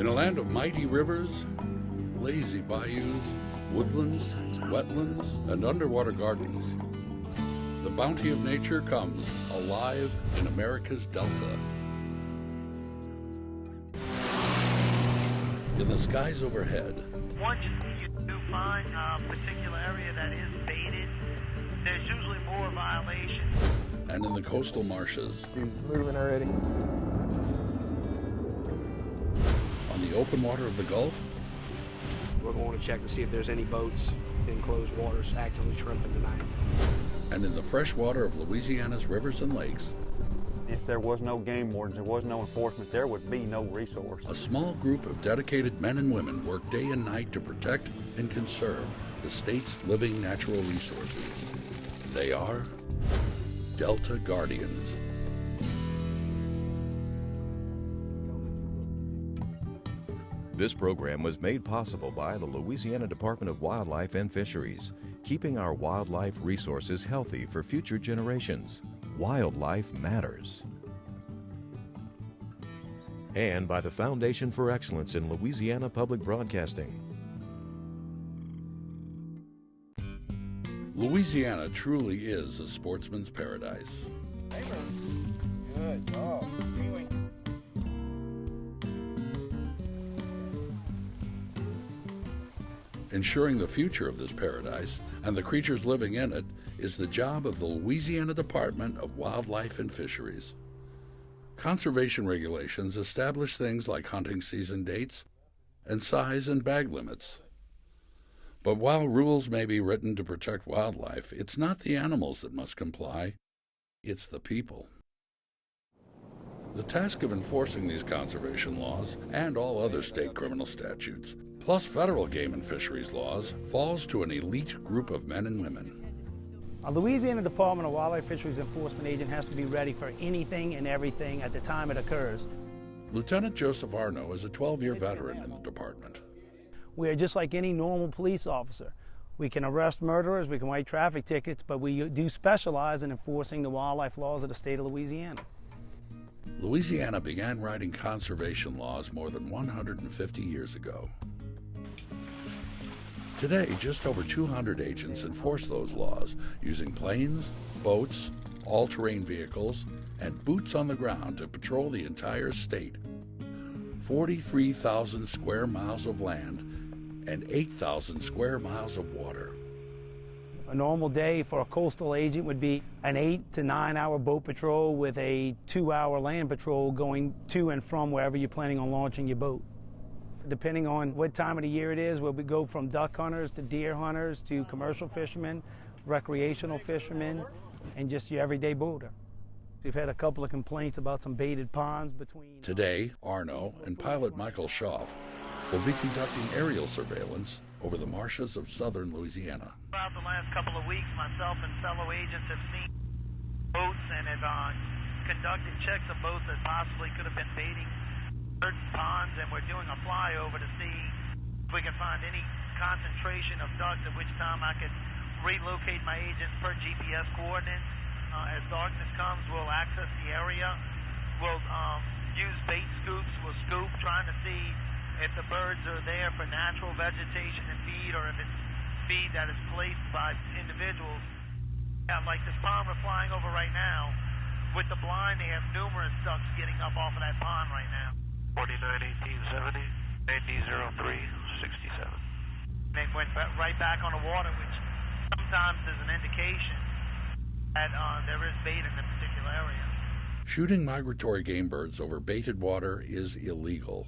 In a land of mighty rivers, lazy bayous, woodlands, wetlands, and underwater gardens, the bounty of nature comes alive in America's Delta. In the skies overhead, once you do find a particular area that is baited, there's usually more violations. And in the coastal marshes, moving already. On the open water of the Gulf, we're going to check to see if there's any boats in closed waters actively shrimping tonight. And in the fresh water of Louisiana's rivers and lakes. If there was no game wardens, there was no enforcement, there would be no resource. A small group of dedicated men and women work day and night to protect and conserve the state's living natural resources. They are Delta Guardians. This program was made possible by the Louisiana Department of Wildlife and Fisheries, keeping our wildlife resources healthy for future generations. Wildlife matters. And by the Foundation for Excellence in Louisiana Public Broadcasting. Louisiana truly is a sportsman's paradise. Good job. Ensuring the future of this paradise and the creatures living in it is the job of the Louisiana Department of Wildlife and Fisheries. Conservation regulations establish things like hunting season dates and size and bag limits. But while rules may be written to protect wildlife, it's not the animals that must comply, it's the people. The task of enforcing these conservation laws and all other state criminal statutes, plus federal game and fisheries laws, falls to an elite group of men and women. A Louisiana Department of Wildlife Fisheries Enforcement agent has to be ready for anything and everything at the time it occurs. Lieutenant Joseph Arno is a 12-year veteran in the department. We are just like any normal police officer. We can arrest murderers, we can write traffic tickets, but we do specialize in enforcing the wildlife laws of the state of Louisiana. Louisiana began writing conservation laws more than 150 years ago. Today, just over 200 agents enforce those laws using planes, boats, all-terrain vehicles, and boots on the ground to patrol the entire state. 43,000 square miles of land and 8,000 square miles of water. A normal day for a coastal agent would be an 8 to 9 hour boat patrol with a 2-hour land patrol going to and from wherever you're planning on launching your boat. Depending on what time of the year it is, we'll go from duck hunters to deer hunters to commercial fishermen, recreational fishermen, and just your everyday boater. We've had a couple of complaints about some baited ponds between... Today, Arno and pilot Michael Schaff will be conducting aerial surveillance over the marshes of southern Louisiana. Throughout the last couple of weeks, myself and fellow agents have seen boats and have conducted checks of boats that possibly could have been baiting certain ponds, and we're doing a flyover to see if we can find any concentration of ducks, at which time I could relocate my agents per GPS coordinates. As darkness comes, we'll access the area. We'll use bait scoops. We'll scoop, trying to see if the birds are there for natural vegetation and feed, or if it's feed that is placed by individuals. Yeah, like this pond we're flying over right now, with the blind, they have numerous ducks getting up off of that pond right now. 49-1870, 90-03-67. They went right back on the water, which sometimes is an indication that there is bait in the particular area. Shooting migratory game birds over baited water is illegal,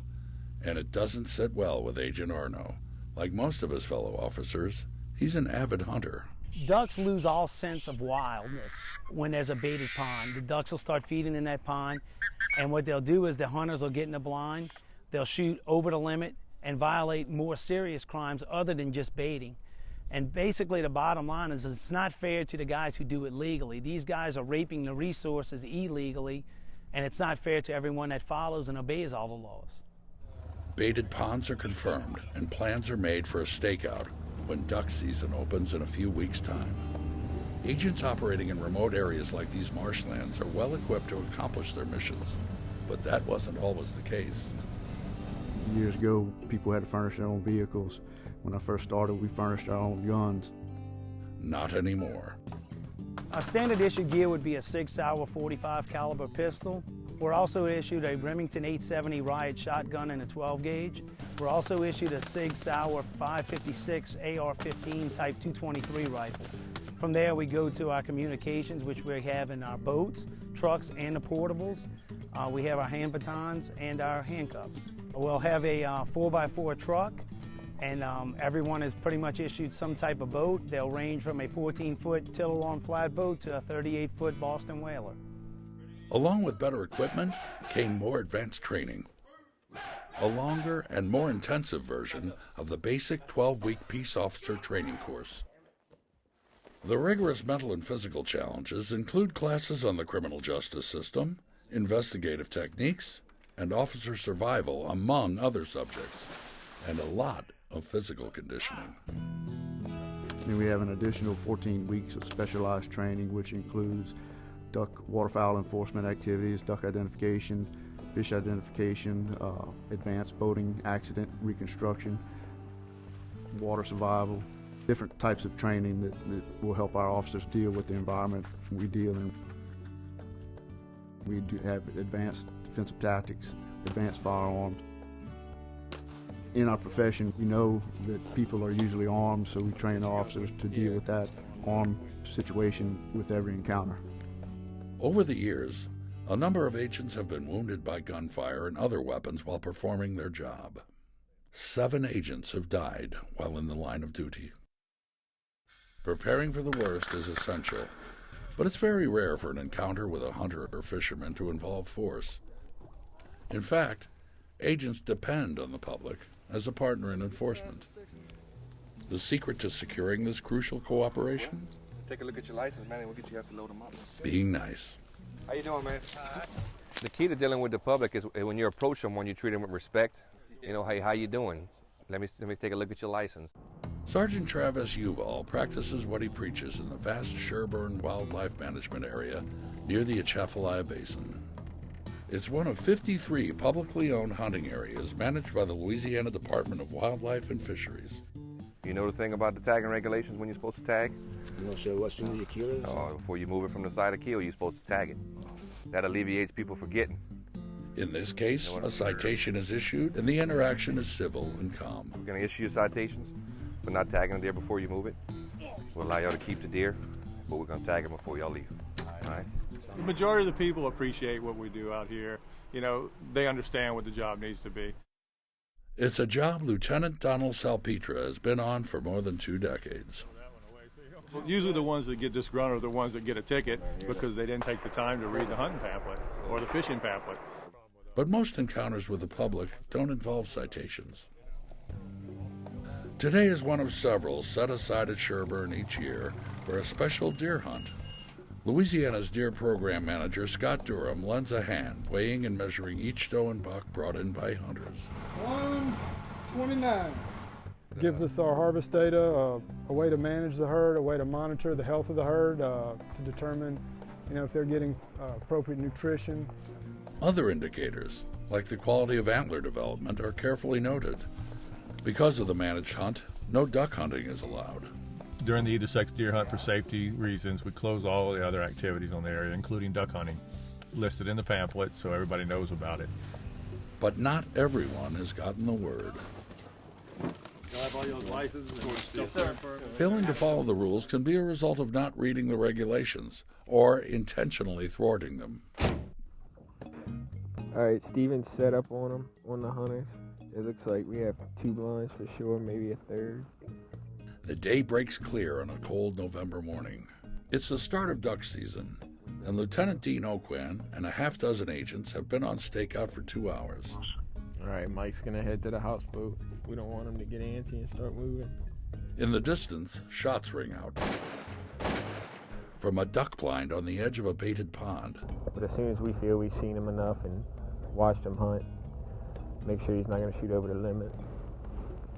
and it doesn't sit well with Agent Arno. Like most of his fellow officers, he's an avid hunter. Ducks lose all sense of wildness when there's a baited pond. The ducks will start feeding in that pond, and what they'll do is the hunters will get in the blind, they'll shoot over the limit and violate more serious crimes other than just baiting. And basically the bottom line is it's not fair to the guys who do it legally. These guys are raping the resources illegally, and it's not fair to everyone that follows and obeys all the laws. Baited ponds are confirmed, and plans are made for a stakeout when duck season opens in a few weeks' time. Agents operating in remote areas like these marshlands are well equipped to accomplish their missions, but that wasn't always the case. Years ago, people had to furnish their own vehicles. When I first started, we furnished our own guns. Not anymore. Our standard issue gear would be a 6-hour 45 caliber pistol. We're also issued a Remington 870 Riot shotgun and a 12 gauge. We're also issued a 6-hour 556 AR-15 Type 223 rifle. From there we go to our communications, which we have in our boats, trucks, and the portables. We have our hand batons and our handcuffs. We'll have a 4x4 truck, and everyone is pretty much issued some type of boat. They'll range from a 14-foot Tittle-on flatboat to a 38-foot Boston whaler. Along with better equipment came more advanced training. A longer and more intensive version of the basic 12-week peace officer training course. The rigorous mental and physical challenges include classes on the criminal justice system, investigative techniques, and officer survival, among other subjects, and a lot of physical conditioning. And we have an additional 14 weeks of specialized training, which includes duck waterfowl enforcement activities, duck identification, fish identification, advanced boating accident reconstruction, water survival, different types of training that will help our officers deal with the environment we deal in. We do have advanced defensive tactics, advanced firearms. In our profession, we know that people are usually armed, so we train our officers to deal with that armed situation with every encounter. Over the years, a number of agents have been wounded by gunfire and other weapons while performing their job. 7 agents have died while in the line of duty. Preparing for the worst is essential, but it's very rare for an encounter with a hunter or fisherman to involve force. In fact, agents depend on the public as a partner in enforcement. The secret to securing this crucial cooperation? Take a look at your license, man, and we'll get you have to load them up. Being nice. How you doing, man? The key to dealing with the public is when you approach someone, you treat them with respect. You know, hey, how you doing? Let me take a look at your license. Sergeant Travis Uval practices what he preaches in the vast Sherburne Wildlife Management Area near the Atchafalaya Basin. It's one of 53 publicly owned hunting areas managed by the Louisiana Department of Wildlife and Fisheries. You know the thing about the tagging regulations when you're supposed to tag? You don't say what soon as you kill it? Before you move it from the side of kill, you're supposed to tag it. That alleviates people forgetting. In this case, a citation is issued and the interaction is civil and calm. We're going to issue you citations for not tagging the deer before you move it. We'll allow y'all to keep the deer, but we're going to tag them before y'all leave. All right? The majority of the people appreciate what we do out here. You know, they understand what the job needs to be. It's a job Lieutenant Donald Salpetra has been on for more than 2 decades. Usually the ones that get disgruntled are the ones that get a ticket because they didn't take the time to read the hunting pamphlet or the fishing pamphlet. But most encounters with the public don't involve citations. Today is one of several set aside at Sherburne each year for a special deer hunt. Louisiana's deer program manager, Scott Durham, lends a hand weighing and measuring each doe and buck brought in by hunters. 129. Gives us our harvest data, a way to manage the herd, a way to monitor the health of the herd, to determine, if they're getting appropriate nutrition. Other indicators, like the quality of antler development, are carefully noted. Because of the managed hunt, no duck hunting is allowed. During the Edessex deer hunt, for safety reasons, we close all the other activities on the area, including duck hunting, listed in the pamphlet so everybody knows about it. But not everyone has gotten the word. Failing to follow the rules can be a result of not reading the regulations or intentionally thwarting them. All right, Steven's set up on them, on the hunters. It looks like we have 2 blinds for sure, maybe a third. The day breaks clear on a cold November morning. It's the start of duck season, and Lieutenant Dean O'Quinn and a half-dozen agents have been on stakeout for 2 hours. All right, Mike's gonna head to the houseboat. We don't want him to get antsy and start moving. In the distance, shots ring out from a duck blind on the edge of a baited pond. But as soon as we feel we've seen him enough and watched him hunt, make sure he's not gonna shoot over the limit,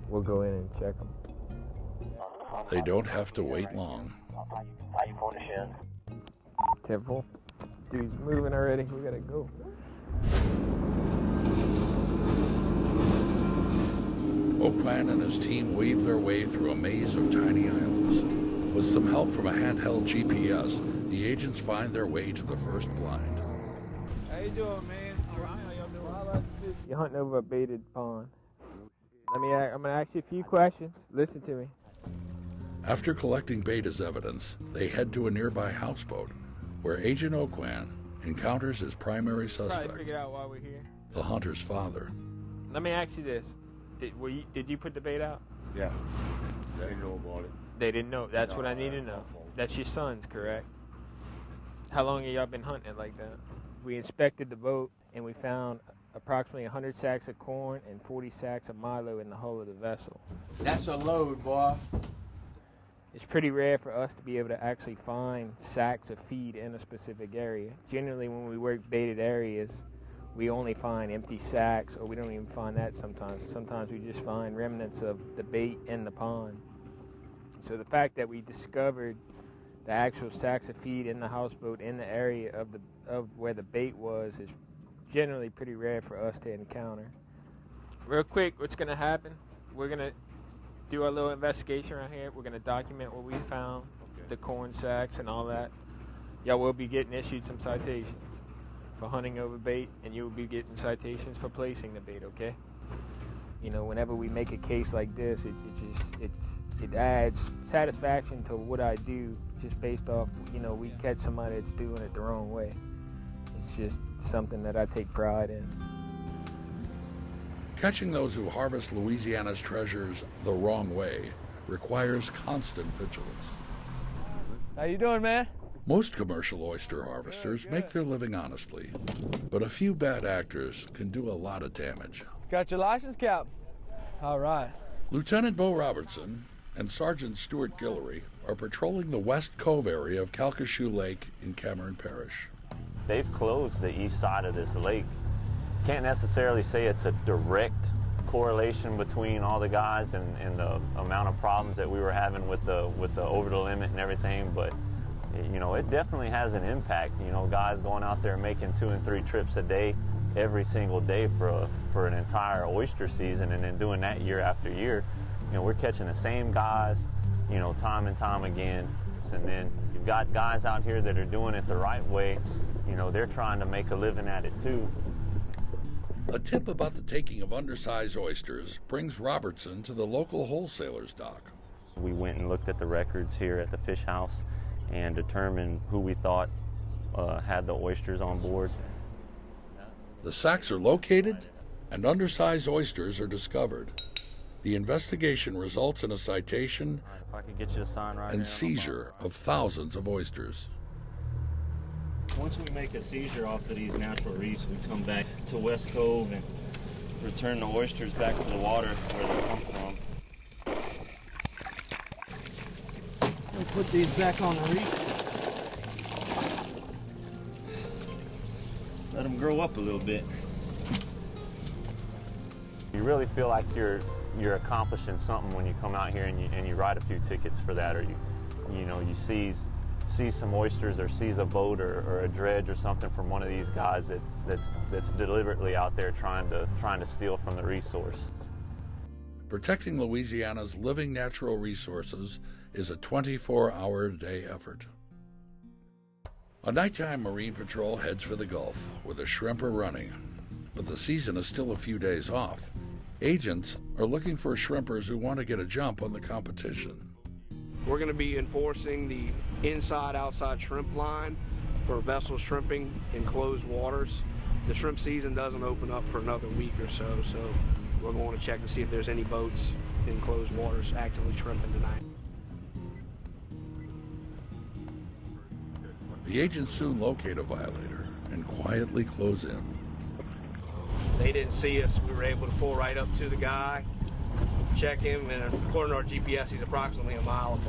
we'll go in and check him. They don't have to wait long. 10-4. Dude's moving already. We gotta go. Goodman and his team weave their way through a maze of tiny islands. With some help from a handheld GPS, the agents find their way to the first blind. How you doing, man? All right, how y'all doing? You're hunting over a baited pond. I'm going to ask you a few questions. Listen to me. After collecting bait as evidence, they head to a nearby houseboat, where Agent Oquan encounters his primary suspect, Probably figured out why we're here. the hunter's father. Let me ask you this. Did you put the bait out? Yeah. They didn't know about it. They didn't know. That's what I need to know. That's your son's, correct? How long have y'all been hunting it like that? We inspected the boat, and we found approximately 100 sacks of corn and 40 sacks of milo in the hull of the vessel. That's a load, boy. It's pretty rare for us to be able to actually find sacks of feed in a specific area. Generally, when we work baited areas, we only find empty sacks, or we don't even find that sometimes. Sometimes we just find remnants of the bait in the pond. So the fact that we discovered the actual sacks of feed in the houseboat in the area of where the bait was is generally pretty rare for us to encounter. Real quick, what's going to happen? We're going to do our little investigation around here. We're going to document what we found, the corn sacks and all that. Y'all will be getting issued some citations for hunting over bait, and you will be getting citations for placing the bait, okay? You know, whenever we make a case like this, it adds satisfaction to what I do just based off, you know, we catch somebody that's doing it the wrong way. It's just something that I take pride in. Catching those who harvest Louisiana's treasures the wrong way requires constant vigilance. How you doing, man? Most commercial oyster harvesters make their living honestly, but a few bad actors can do a lot of damage. Got your license, Cap? All right. Lieutenant Bo Robertson and Sergeant Stuart Guillory are patrolling the West Cove area of Calcasieu Lake in Cameron Parish. They've closed the east side of this lake. Can't necessarily say it's a direct correlation between all the guys and the amount of problems that we were having with the over the limit and everything, but you know, it definitely has an impact. You know, guys going out there making 2 and 3 trips a day every single day for an entire oyster season, and then doing that year after year. You know, we're catching the same guys, you know, time and time again. And then you've got guys out here that are doing it the right way. You know, they're trying to make a living at it too. A tip about the taking of undersized oysters brings Robertson to the local wholesaler's dock. We went and looked at the records here at the fish house and determined who we thought had the oysters on board. The sacks are located and undersized oysters are discovered. The investigation results in a citation If I could get you to sign right and here. seizure of thousands of oysters. Once we make a seizure off of these natural reefs, we come back to West Cove and return the oysters back to the water where they come from. We'll put these back on the reef. Let them grow up a little bit. You really feel like you're accomplishing something when you come out here and you write a few tickets for that, or you seize some oysters or seize a boat or a dredge or something from one of these guys that's deliberately out there trying to steal from the resource. Protecting Louisiana's living natural resources is a 24-hour-a-day effort. A nighttime marine patrol heads for the Gulf, where the shrimp are running, but the season is still a few days off. Agents are looking for shrimpers who want to get a jump on the competition. We're going to be enforcing the inside-outside shrimp line for vessels shrimping in closed waters. The shrimp season doesn't open up for another week or so, so we're going to check to see if there's any boats in closed waters actively shrimping tonight. The agents soon locate a violator and quietly close in. They didn't see us. We were able to pull right up to the guy, check him, and according to our GPS, he's approximately a mile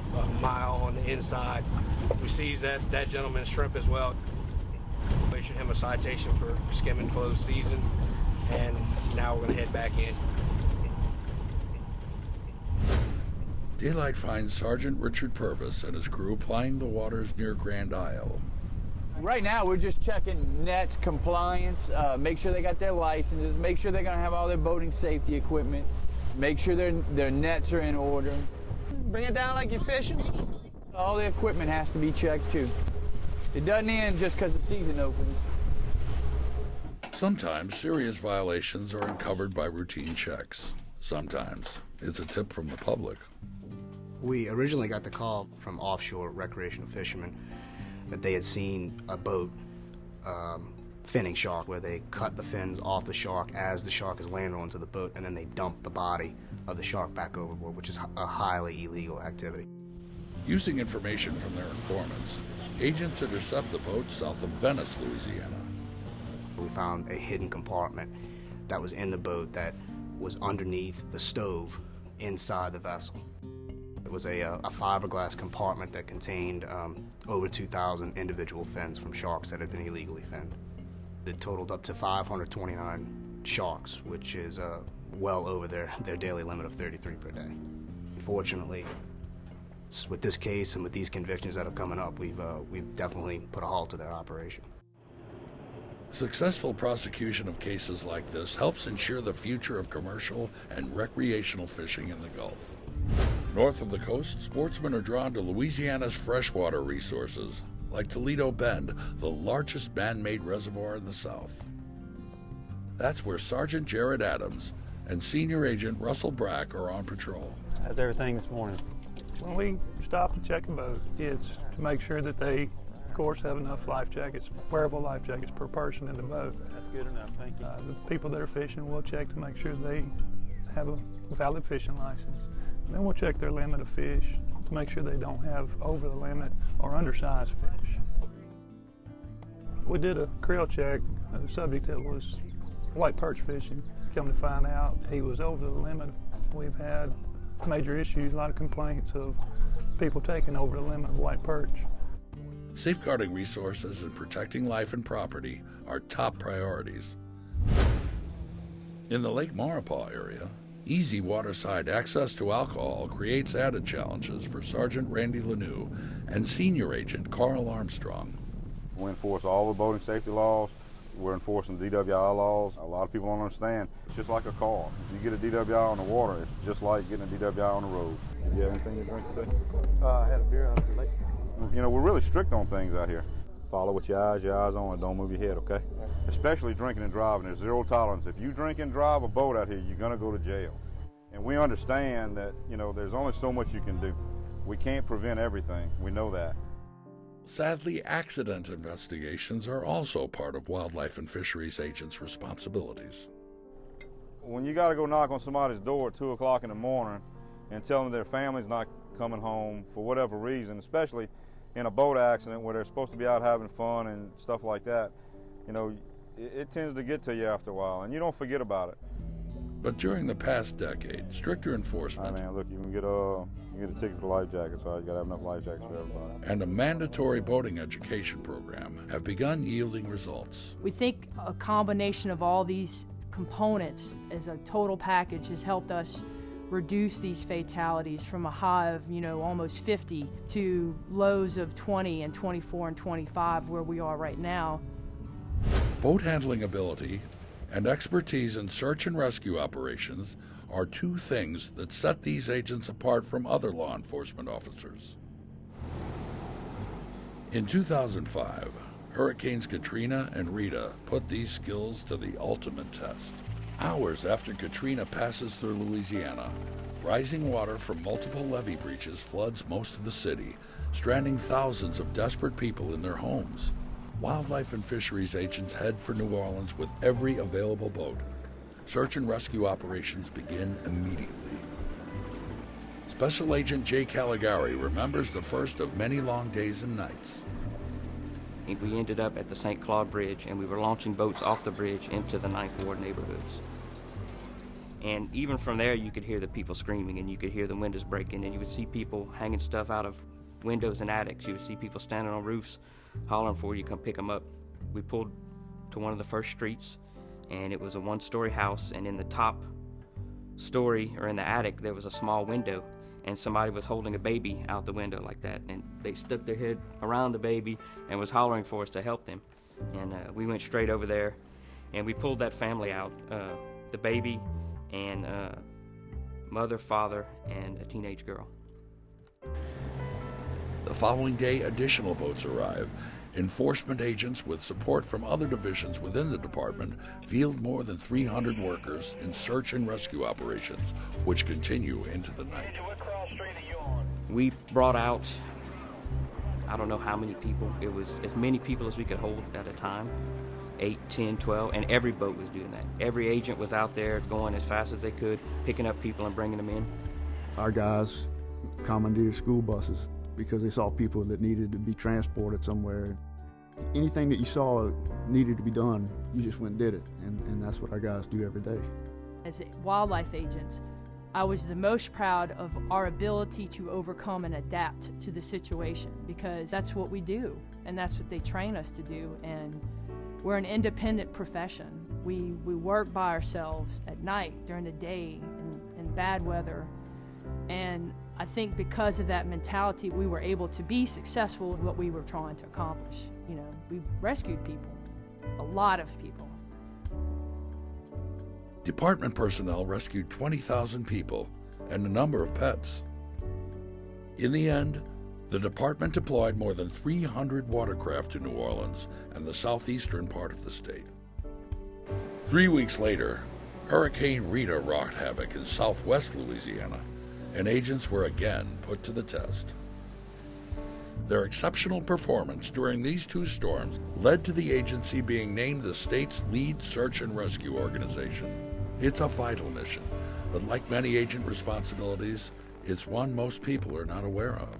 on the inside. We seized that gentleman's shrimp as well. We issued him a citation for skimming closed season, and now we're going to head back in. Daylight finds Sergeant Richard Purvis and his crew plying the waters near Grand Isle. Right now, we're just checking net compliance, make sure they got their licenses, make sure they're going to have all their boating safety equipment. Make sure their nets are in order. Bring it down like you're fishing. All the equipment has to be checked too. It doesn't end just because the season opens. Sometimes serious violations are uncovered by routine checks. Sometimes it's a tip from the public. We originally got the call from offshore recreational fishermen that they had seen a boat finning shark, where they cut the fins off the shark as the shark is landed onto the boat, and then they dump the body of the shark back overboard, which is a highly illegal activity. Using information from their informants, agents intercept the boat south of Venice, Louisiana. We found a hidden compartment that was in the boat that was underneath the stove inside the vessel. It was a fiberglass compartment that contained over 2,000 individual fins from sharks that had been illegally finned. It totaled up to 529 sharks, which is well over their daily limit of 33 per day. Unfortunately, with this case and with these convictions that are coming up, we've definitely put a halt to their operation. Successful prosecution of cases like this helps ensure the future of commercial and recreational fishing in the Gulf. North of the coast, sportsmen are drawn to Louisiana's freshwater resources, like Toledo Bend, the largest man-made reservoir in the South. That's where Sergeant Jared Adams and Senior Agent Russell Brack are on patrol. How's everything this morning? When we stop and check a boat, it's to make sure that they, of course, have enough life jackets, wearable life jackets per person in the boat. That's good enough, thank you. The people that are fishing, we'll check to make sure they have a valid fishing license. And then we'll check their limit of fish to make sure they don't have over the limit or undersized fish. We did a creel check of the subject that was white perch fishing. Come to find out he was over the limit. We've had major issues, a lot of complaints of people taking over the limit of white perch. Safeguarding resources and protecting life and property are top priorities. In the Lake Maurepas area, easy waterside access to alcohol creates added challenges for Sergeant Randy Lanou and Senior Agent Carl Armstrong. We enforce all the boating safety laws. We're enforcing DWI laws. A lot of people don't understand. It's just like a car. If you get a DWI on the water, it's just like getting a DWI on the road. Did you have anything to drink today? I had a beer out there late. You know, we're really strict on things out here. Follow with your eyes on, and don't move your head, okay? Especially drinking and driving. There's zero tolerance. If you drink and drive a boat out here, you're gonna go to jail. And we understand that, you know, there's only so much you can do. We can't prevent everything. We know that. Sadly, accident investigations are also part of wildlife and fisheries agents' responsibilities. When you got to go knock on somebody's door at 2 o'clock in the morning and tell them their family's not coming home for whatever reason, especially in a boat accident where they're supposed to be out having fun and stuff like that, you know, it tends to get to you after a while, and you don't forget about it. But during the past decade, stricter enforcement look, you can get a ticket for life jackets, so you got to have enough life jackets for everybody. And a mandatory boating education program have begun yielding results. We think a combination of all these components as a total package has helped us reduce these fatalities from a high of, almost 50 to lows of 20 and 24 and 25 where we are right now. Boat handling ability and expertise in search and rescue operations are two things that set these agents apart from other law enforcement officers. In 2005, Hurricanes Katrina and Rita put these skills to the ultimate test. Hours after Katrina passes through Louisiana, rising water from multiple levee breaches floods most of the city, stranding thousands of desperate people in their homes. Wildlife and fisheries agents head for New Orleans with every available boat. Search and rescue operations begin immediately. Special Agent Jay Caligari remembers the first of many long days and nights. We ended up at the St. Claude Bridge, and we were launching boats off the bridge into the Ninth Ward neighborhoods. And even from there, you could hear the people screaming, and you could hear the windows breaking, and you would see people hanging stuff out of windows and attics. You would see people standing on roofs, hollering for you to come pick them up. We pulled to one of the first streets, and it was a one-story house, and in the top story, or in the attic, there was a small window, and somebody was holding a baby out the window like that, and they stuck their head around the baby and was hollering for us to help them. And we went straight over there, and we pulled that family out, the baby and mother, father, and a teenage girl. The following day, additional boats arrive. Enforcement agents with support from other divisions within the department field more than 300 workers in search and rescue operations, which continue into the night. We brought out, I don't know how many people. It was as many people as we could hold at a time, 8, 10, 12, and every boat was doing that. Every agent was out there going as fast as they could, picking up people and bringing them in. Our guys commandeered school buses because they saw people that needed to be transported somewhere. Anything that you saw needed to be done, you just went and did it, and that's what our guys do every day. As wildlife agents, I was the most proud of our ability to overcome and adapt to the situation, because that's what we do, and that's what they train us to do, and we're an independent profession. We work by ourselves at night, during the day, in bad weather, and I think because of that mentality, we were able to be successful in what we were trying to accomplish. You know, we rescued people, a lot of people. Department personnel rescued 20,000 people and a number of pets. In the end, the department deployed more than 300 watercraft to New Orleans and the southeastern part of the state. 3 weeks later, Hurricane Rita wrought havoc in southwest Louisiana, and agents were again put to the test. Their exceptional performance during these two storms led to the agency being named the state's lead search and rescue organization. It's a vital mission, but like many agent responsibilities, it's one most people are not aware of.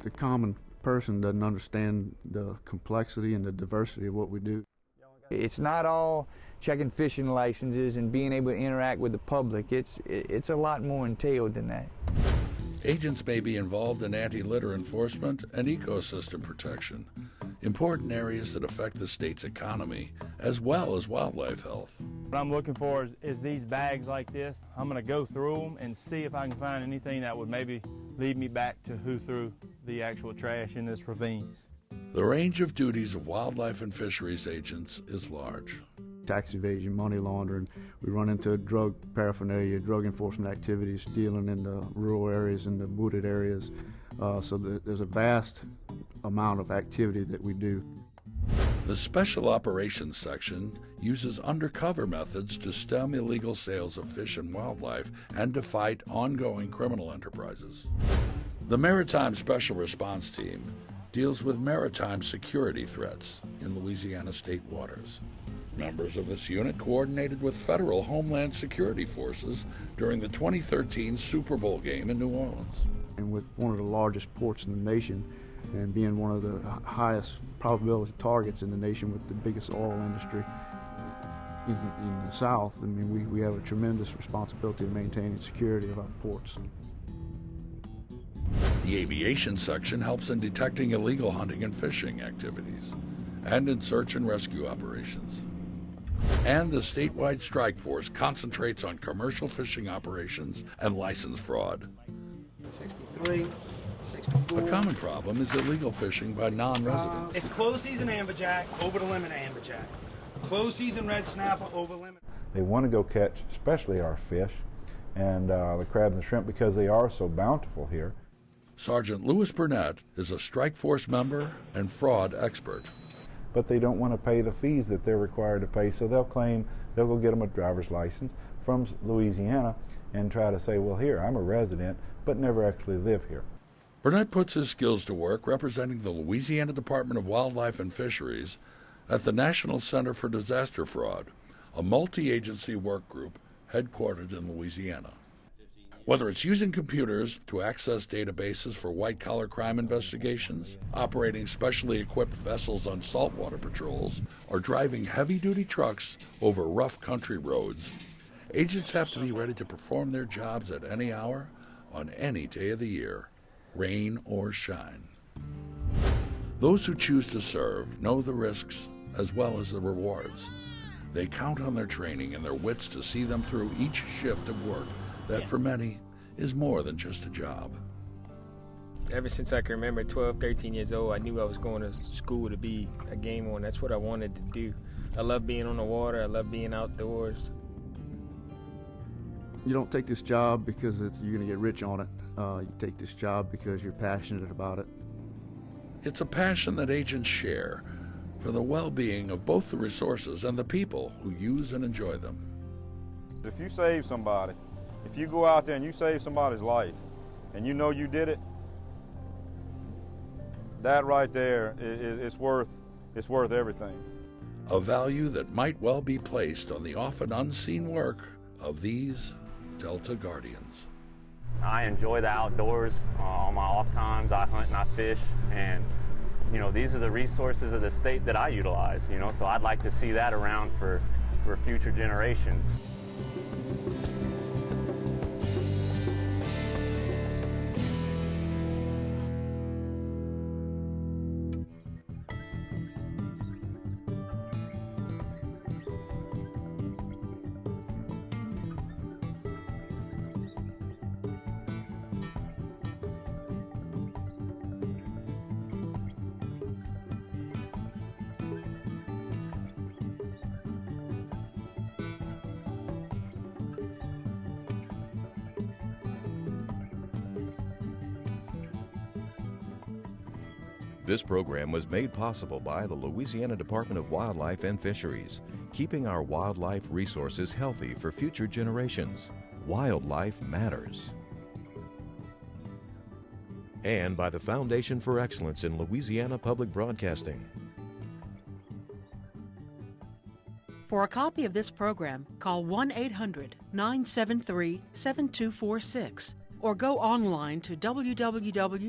The common person doesn't understand the complexity and the diversity of what we do. It's not all checking fishing licenses and being able to interact with the public. It's a lot more entailed than that. Agents may be involved in anti-litter enforcement and ecosystem protection, important areas that affect the state's economy, as well as wildlife health. What I'm looking for is these bags like this. I'm going to go through them and see if I can find anything that would maybe lead me back to who threw the actual trash in this ravine. The range of duties of wildlife and fisheries agents is large. Tax evasion, money laundering. We run into drug paraphernalia, drug enforcement activities, dealing in the rural areas and the wooded areas. So there's a vast amount of activity that we do. The Special Operations Section uses undercover methods to stem illegal sales of fish and wildlife and to fight ongoing criminal enterprises. The Maritime Special Response Team deals with maritime security threats in Louisiana state waters. Members of this unit coordinated with federal Homeland Security forces during the 2013 Super Bowl game in New Orleans. And with one of the largest ports in the nation and being one of the highest probability targets in the nation with the biggest oil industry in the South, I mean, we have a tremendous responsibility of maintaining security of our ports. The aviation section helps in detecting illegal hunting and fishing activities and in search and rescue operations. And the statewide strike force concentrates on commercial fishing operations and license fraud. 63, 64. A common problem is illegal fishing by non-residents. It's closed season amberjack, over the limit amberjack. Closed season red snapper, over limit. They want to go catch, especially our fish and the crabs and shrimp, because they are so bountiful here. Sergeant Louis Burnett is a strike force member and fraud expert. But they don't want to pay the fees that they're required to pay, so they'll claim they'll go get them a driver's license from Louisiana and try to say, well, here, I'm a resident, but never actually live here. Burnett puts his skills to work representing the Louisiana Department of Wildlife and Fisheries at the National Center for Disaster Fraud, a multi-agency work group headquartered in Louisiana. Whether it's using computers to access databases for white-collar crime investigations, operating specially equipped vessels on saltwater patrols, or driving heavy-duty trucks over rough country roads, agents have to be ready to perform their jobs at any hour, on any day of the year, rain or shine. Those who choose to serve know the risks as well as the rewards. They count on their training and their wits to see them through each shift of work that for many is more than just a job. Ever since I can remember, 12, 13 years old, I knew I was going to school to be a game warden. That's what I wanted to do. I love being on the water. I love being outdoors. You don't take this job because you're going to get rich on it. You take this job because you're passionate about it. It's a passion that agents share for the well-being of both the resources and the people who use and enjoy them. If you save somebody, if you go out there and you save somebody's life, and you know you did it, that right there is worth everything. A value that might well be placed on the often unseen work of these Delta Guardians. I enjoy the outdoors. On my off times, I hunt and I fish, and these are the resources of the state that I utilize. So I'd like to see that around for future generations. This program was made possible by the Louisiana Department of Wildlife and Fisheries, keeping our wildlife resources healthy for future generations. Wildlife matters. And by the Foundation for Excellence in Louisiana Public Broadcasting. For a copy of this program, call 1-800-973-7246 or go online to www.lpb.org.